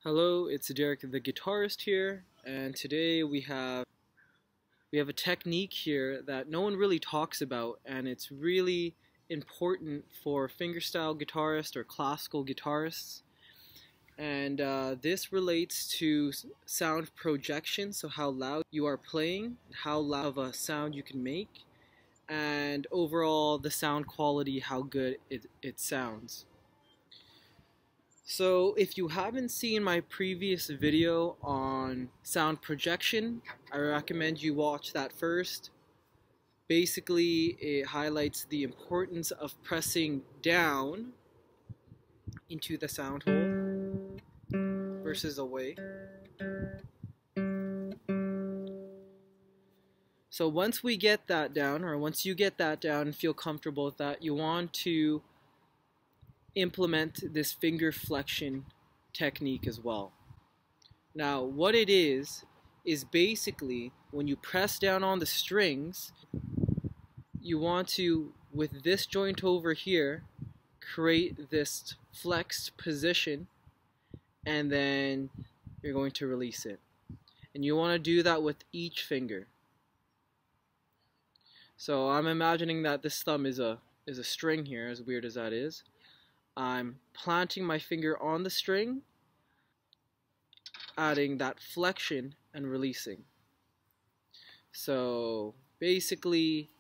Hello, it's Derek the Guitarist here, and today we have a technique here that no one really talks about, and it's really important for fingerstyle guitarists or classical guitarists. And this relates to sound projection, so how loud you are playing, how loud of a sound you can make, and overall the sound quality, how good it sounds. So if you haven't seen my previous video on sound projection, I recommend you watch that first. Basically, it highlights the importance of pressing down into the sound hole versus away. So once we get that down, or once you get that down and feel comfortable with that, you want to implement this finger flexion technique as well. Now what it is basically when you press down on the strings, you want to, with this joint over here, create this flexed position, and then you're going to release it. And you want to do that with each finger. So I'm imagining that this thumb is a string here, as weird as that is. I'm planting my finger on the string, adding that flexion and releasing. So basically,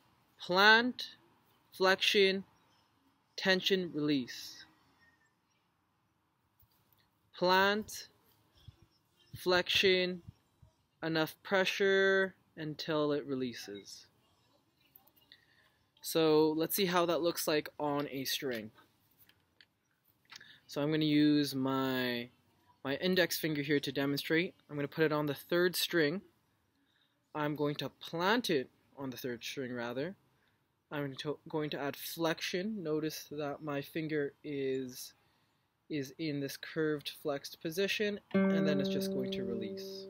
plant, flexion, tension, release. Plant, flexion, enough pressure until it releases. So let's see how that looks like on a string. So I'm going to use my index finger here to demonstrate. I'm going to put it on the third string. I'm going to plant it on the third string rather. I'm going to add flexion. Notice that my finger is in this curved flexed position, and then it's just going to release.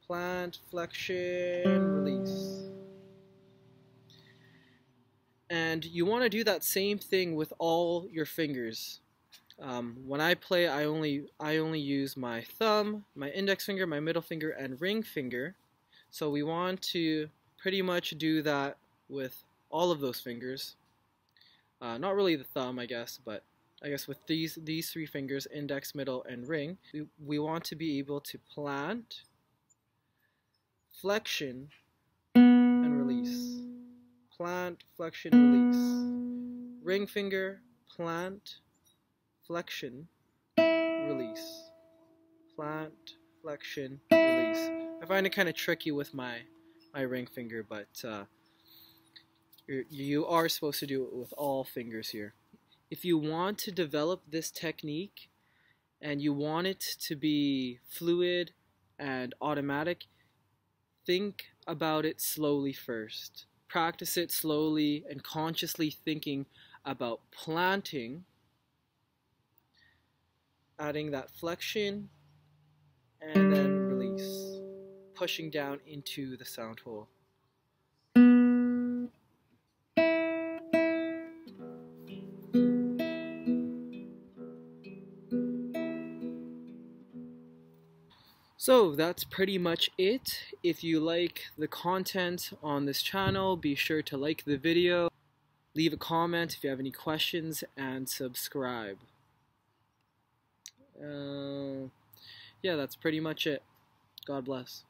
Plant, flexion, release. And you want to do that same thing with all your fingers. When I play, I only use my thumb, my index finger, my middle finger, and ring finger. So we want to pretty much do that with all of those fingers. Not really the thumb, I guess, but I guess with these three fingers, index, middle, and ring, we want to be able to plant, flexion, and release. Plant, flexion, release. Ring finger, plant, flexion, release. Plant, flexion, release. I find it kind of tricky with my ring finger, but you are supposed to do it with all fingers here. If you want to develop this technique and you want it to be fluid and automatic, think about it slowly first. Practice it slowly and consciously thinking about planting, adding that flexion, and then release, pushing down into the sound hole. So that's pretty much it. If you like the content on this channel, be sure to like the video, leave a comment if you have any questions, and subscribe. Yeah, that's pretty much it. God bless.